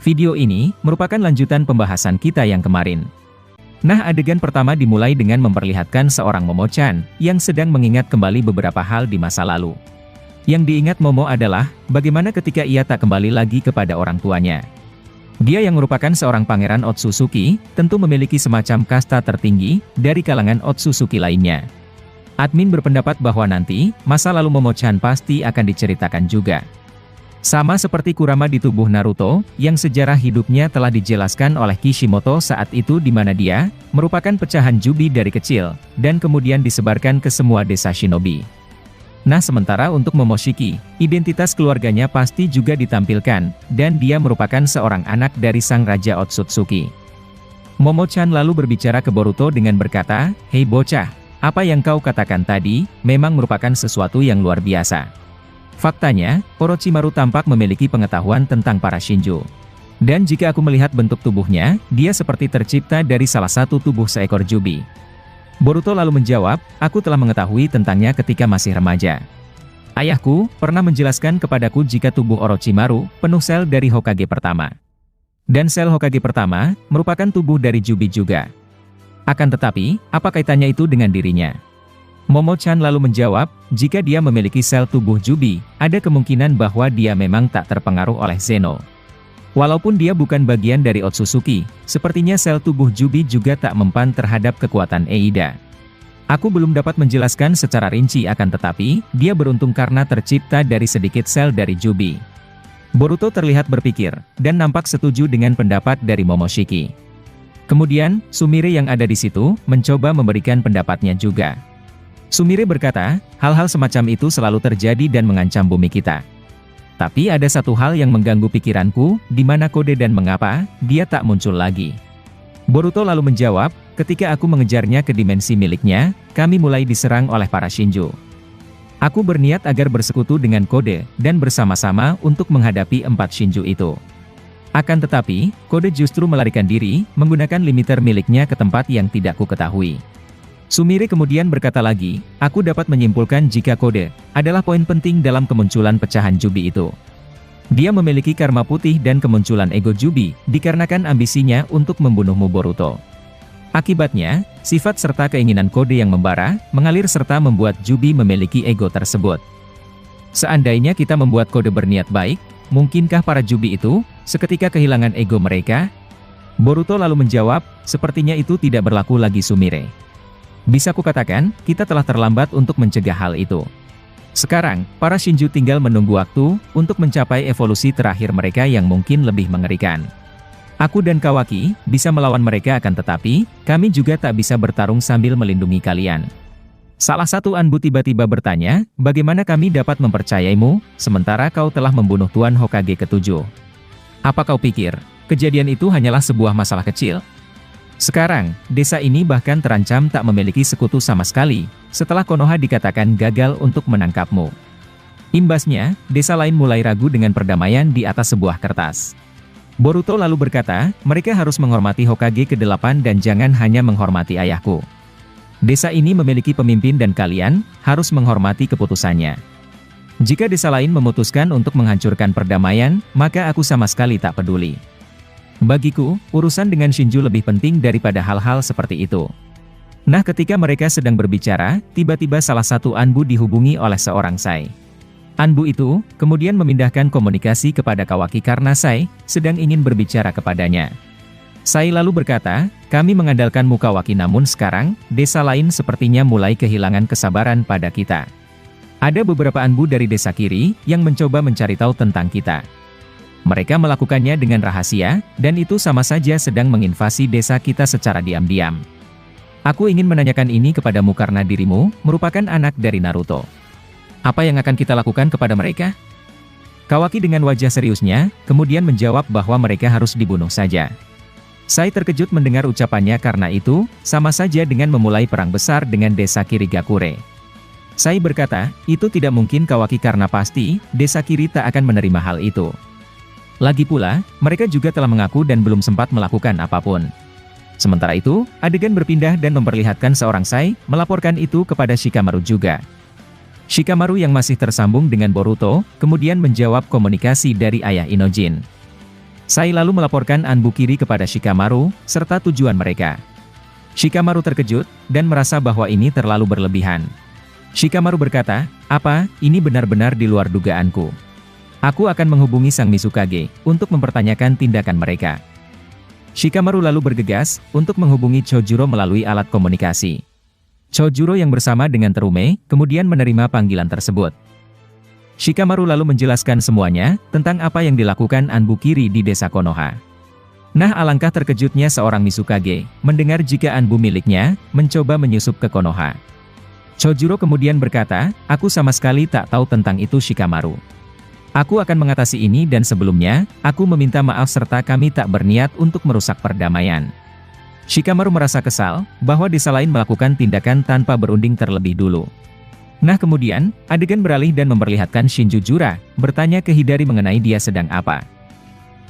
Video ini merupakan lanjutan pembahasan kita yang kemarin. Nah, adegan pertama dimulai dengan memperlihatkan seorang Momo-chan yang sedang mengingat kembali beberapa hal di masa lalu. Yang diingat Momo adalah bagaimana ketika ia tak kembali lagi kepada orang tuanya. Dia yang merupakan seorang pangeran Otsutsuki, tentu memiliki semacam kasta tertinggi dari kalangan Otsutsuki lainnya. Admin berpendapat bahwa nanti, masa lalu Momo-chan pasti akan diceritakan juga. Sama seperti Kurama di tubuh Naruto, yang sejarah hidupnya telah dijelaskan oleh Kishimoto saat itu di mana dia merupakan pecahan Jubi dari kecil, dan kemudian disebarkan ke semua desa shinobi. Nah, sementara untuk Momoshiki, identitas keluarganya pasti juga ditampilkan, dan dia merupakan seorang anak dari sang Raja Otsutsuki. Momo-chan lalu berbicara ke Boruto dengan berkata, "Hei bocah, apa yang kau katakan tadi, memang merupakan sesuatu yang luar biasa. Faktanya, Orochimaru tampak memiliki pengetahuan tentang para Shinju. Dan jika aku melihat bentuk tubuhnya, dia seperti tercipta dari salah satu tubuh seekor Jubi." Boruto lalu menjawab, "Aku telah mengetahui tentangnya ketika masih remaja. Ayahku pernah menjelaskan kepadaku jika tubuh Orochimaru penuh sel dari Hokage pertama. Dan sel Hokage pertama merupakan tubuh dari Jubi juga. Akan tetapi, apa kaitannya itu dengan dirinya?" Momo-chan lalu menjawab, jika dia memiliki sel tubuh Jubi, ada kemungkinan bahwa dia memang tak terpengaruh oleh Zeno. Walaupun dia bukan bagian dari Otsutsuki, sepertinya sel tubuh Jubi juga tak mempan terhadap kekuatan Eida. Aku belum dapat menjelaskan secara rinci akan tetapi, dia beruntung karena tercipta dari sedikit sel dari Jubi. Boruto terlihat berpikir, dan nampak setuju dengan pendapat dari Momoshiki. Kemudian, Sumire yang ada di situ, mencoba memberikan pendapatnya juga. Sumire berkata, hal-hal semacam itu selalu terjadi dan mengancam bumi kita. Tapi ada satu hal yang mengganggu pikiranku, di mana Kode dan mengapa dia tak muncul lagi. Boruto lalu menjawab, ketika aku mengejarnya ke dimensi miliknya, kami mulai diserang oleh para Shinju. Aku berniat agar bersekutu dengan Kode, dan bersama-sama untuk menghadapi 4 Shinju itu. Akan tetapi, Kode justru melarikan diri, menggunakan limiter miliknya ke tempat yang tidak ku ketahui. Sumire kemudian berkata lagi, aku dapat menyimpulkan jika Kode adalah poin penting dalam kemunculan pecahan Jubi itu. Dia memiliki karma putih dan kemunculan ego Jubi, dikarenakan ambisinya untuk membunuhmu Boruto. Akibatnya, sifat serta keinginan Kode yang membara, mengalir serta membuat Jubi memiliki ego tersebut. Seandainya kita membuat Kode berniat baik, mungkinkah para Jubi itu seketika kehilangan ego mereka? Boruto lalu menjawab, sepertinya itu tidak berlaku lagi Sumire. Bisa kukatakan, kita telah terlambat untuk mencegah hal itu. Sekarang, para Shinju tinggal menunggu waktu untuk mencapai evolusi terakhir mereka yang mungkin lebih mengerikan. Aku dan Kawaki bisa melawan mereka akan tetapi, kami juga tak bisa bertarung sambil melindungi kalian. Salah satu Anbu tiba-tiba bertanya, bagaimana kami dapat mempercayaimu, sementara kau telah membunuh Tuan Hokage ke-7? Apa kau pikir, kejadian itu hanyalah sebuah masalah kecil? Sekarang, desa ini bahkan terancam tak memiliki sekutu sama sekali, setelah Konoha dikatakan gagal untuk menangkapmu. Imbasnya, desa lain mulai ragu dengan perdamaian di atas sebuah kertas. Boruto lalu berkata, mereka harus menghormati Hokage ke-8 dan jangan hanya menghormati ayahku. Desa ini memiliki pemimpin dan kalian harus menghormati keputusannya. Jika desa lain memutuskan untuk menghancurkan perdamaian, maka aku sama sekali tak peduli. Bagiku, urusan dengan Shinju lebih penting daripada hal-hal seperti itu. Nah, ketika mereka sedang berbicara, tiba-tiba salah satu Anbu dihubungi oleh seorang Sai. Anbu itu kemudian memindahkan komunikasi kepada Kawaki karena Sai sedang ingin berbicara kepadanya. Sai lalu berkata, kami mengandalkanmu Kawaki, namun sekarang, desa lain sepertinya mulai kehilangan kesabaran pada kita. Ada beberapa Anbu dari desa kiri yang mencoba mencari tahu tentang kita. Mereka melakukannya dengan rahasia, dan itu sama saja sedang menginvasi desa kita secara diam-diam. Aku ingin menanyakan ini kepadamu karena dirimu merupakan anak dari Naruto. Apa yang akan kita lakukan kepada mereka? Kawaki dengan wajah seriusnya, kemudian menjawab bahwa mereka harus dibunuh saja. Sai terkejut mendengar ucapannya karena itu, sama saja dengan memulai perang besar dengan desa Kirigakure. Sai berkata, itu tidak mungkin Kawaki karena pasti, desa kiri tak akan menerima hal itu. Lagi pula, mereka juga telah mengaku dan belum sempat melakukan apapun. Sementara itu, adegan berpindah dan memperlihatkan seorang Sai melaporkan itu kepada Shikamaru juga. Shikamaru yang masih tersambung dengan Boruto, kemudian menjawab komunikasi dari ayah Inojin. Sai lalu melaporkan Anbukiri kepada Shikamaru, serta tujuan mereka. Shikamaru terkejut, dan merasa bahwa ini terlalu berlebihan. Shikamaru berkata, "Apa, ini benar-benar di luar dugaanku. Aku akan menghubungi Sang Mizukage, untuk mempertanyakan tindakan mereka." Shikamaru lalu bergegas, untuk menghubungi Chojuro melalui alat komunikasi. Chojuro yang bersama dengan Terume, kemudian menerima panggilan tersebut. Shikamaru lalu menjelaskan semuanya, tentang apa yang dilakukan Anbukiri di desa Konoha. Nah, alangkah terkejutnya seorang Mizukage, mendengar jika Anbu miliknya, mencoba menyusup ke Konoha. Chojuro kemudian berkata, "Aku sama sekali tak tahu tentang itu Shikamaru. Aku akan mengatasi ini dan sebelumnya, aku meminta maaf serta kami tak berniat untuk merusak perdamaian." Shikamaru merasa kesal, bahwa desa lain melakukan tindakan tanpa berunding terlebih dulu. Nah kemudian, adegan beralih dan memperlihatkan Shinjujura, bertanya ke Hidari mengenai dia sedang apa.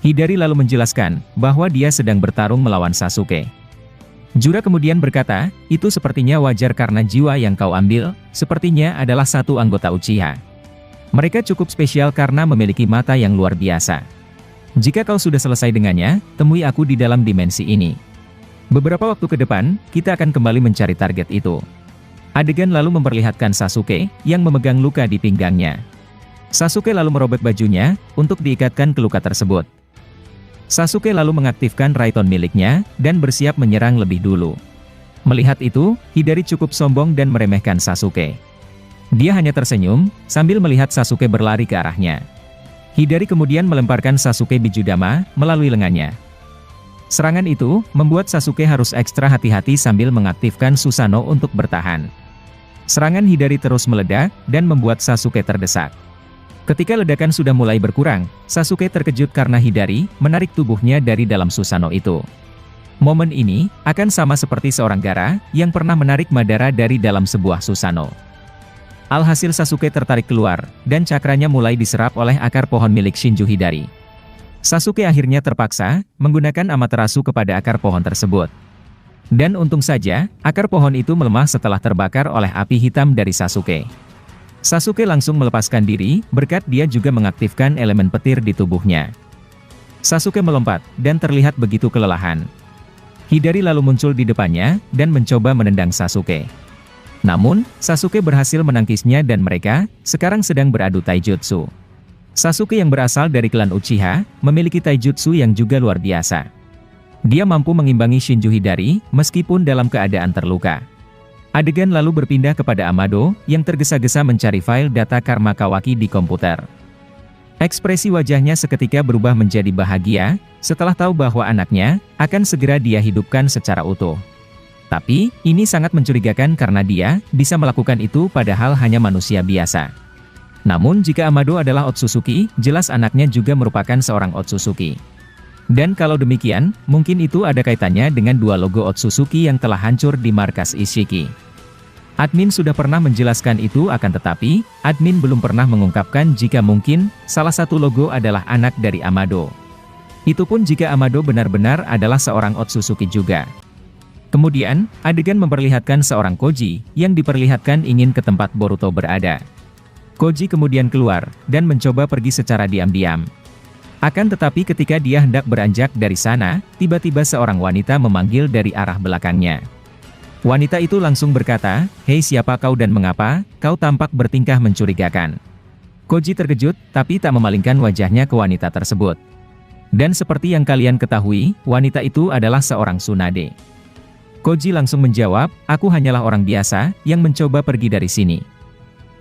Hidari lalu menjelaskan, bahwa dia sedang bertarung melawan Sasuke. Jura kemudian berkata, "Itu sepertinya wajar karena jiwa yang kau ambil, sepertinya adalah satu anggota Uchiha. Mereka cukup spesial karena memiliki mata yang luar biasa. Jika kau sudah selesai dengannya, temui aku di dalam dimensi ini. Beberapa waktu ke depan, kita akan kembali mencari target itu." Adegan lalu memperlihatkan Sasuke, yang memegang luka di pinggangnya. Sasuke lalu merobek bajunya, untuk diikatkan ke luka tersebut. Sasuke lalu mengaktifkan Raiton miliknya, dan bersiap menyerang lebih dulu. Melihat itu, Hidari cukup sombong dan meremehkan Sasuke. Dia hanya tersenyum, sambil melihat Sasuke berlari ke arahnya. Hidari kemudian melemparkan Sasuke Bijudama, melalui lengannya. Serangan itu, membuat Sasuke harus ekstra hati-hati sambil mengaktifkan Susanoo untuk bertahan. Serangan Hidari terus meledak, dan membuat Sasuke terdesak. Ketika ledakan sudah mulai berkurang, Sasuke terkejut karena Hidari menarik tubuhnya dari dalam Susanoo itu. Momen ini, akan sama seperti seorang Gaara, yang pernah menarik Madara dari dalam sebuah Susanoo. Alhasil Sasuke tertarik keluar, dan cakranya mulai diserap oleh akar pohon milik Shinju Hidari. Sasuke akhirnya terpaksa, menggunakan Amaterasu kepada akar pohon tersebut. Dan untung saja, akar pohon itu melemah setelah terbakar oleh api hitam dari Sasuke. Sasuke langsung melepaskan diri, berkat dia juga mengaktifkan elemen petir di tubuhnya. Sasuke melompat, dan terlihat begitu kelelahan. Hidari lalu muncul di depannya, dan mencoba menendang Sasuke. Namun, Sasuke berhasil menangkisnya dan mereka, sekarang sedang beradu taijutsu. Sasuke yang berasal dari klan Uchiha, memiliki taijutsu yang juga luar biasa. Dia mampu mengimbangi Shinju Hidari, meskipun dalam keadaan terluka. Adegan lalu berpindah kepada Amado, yang tergesa-gesa mencari file data Karma Kawaki di komputer. Ekspresi wajahnya seketika berubah menjadi bahagia, setelah tahu bahwa anaknya, akan segera dia hidupkan secara utuh. Tapi, ini sangat mencurigakan karena dia, bisa melakukan itu padahal hanya manusia biasa. Namun jika Amado adalah Otsutsuki, jelas anaknya juga merupakan seorang Otsutsuki. Dan kalau demikian, mungkin itu ada kaitannya dengan dua logo Otsutsuki yang telah hancur di markas Ishiki. Admin sudah pernah menjelaskan itu akan tetapi, admin belum pernah mengungkapkan jika mungkin, salah satu logo adalah anak dari Amado. Itu pun jika Amado benar-benar adalah seorang Otsutsuki juga. Kemudian, adegan memperlihatkan seorang Koji, yang diperlihatkan ingin ke tempat Boruto berada. Koji kemudian keluar, dan mencoba pergi secara diam-diam. Akan tetapi ketika dia hendak beranjak dari sana, tiba-tiba seorang wanita memanggil dari arah belakangnya. Wanita itu langsung berkata, "Hei, siapa kau dan mengapa kau tampak bertingkah mencurigakan?" Koji terkejut, tapi tak memalingkan wajahnya ke wanita tersebut. Dan seperti yang kalian ketahui, wanita itu adalah seorang Tsunade. Koji langsung menjawab, "Aku hanyalah orang biasa, yang mencoba pergi dari sini.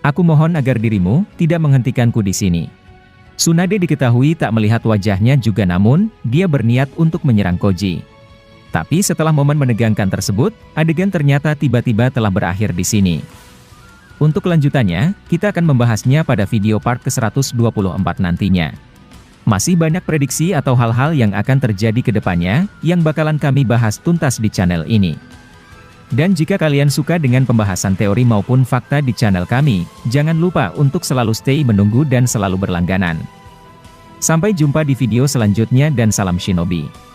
Aku mohon agar dirimu, tidak menghentikanku di sini." Tsunade diketahui tak melihat wajahnya juga namun, dia berniat untuk menyerang Koji. Tapi setelah momen menegangkan tersebut, adegan ternyata tiba-tiba telah berakhir di sini. Untuk kelanjutannya, kita akan membahasnya pada video part ke-124 nantinya. Masih banyak prediksi atau hal-hal yang akan terjadi ke depannya, yang bakalan kami bahas tuntas di channel ini. Dan jika kalian suka dengan pembahasan teori maupun fakta di channel kami, jangan lupa untuk selalu stay menunggu dan selalu berlangganan. Sampai jumpa di video selanjutnya dan salam Shinobi.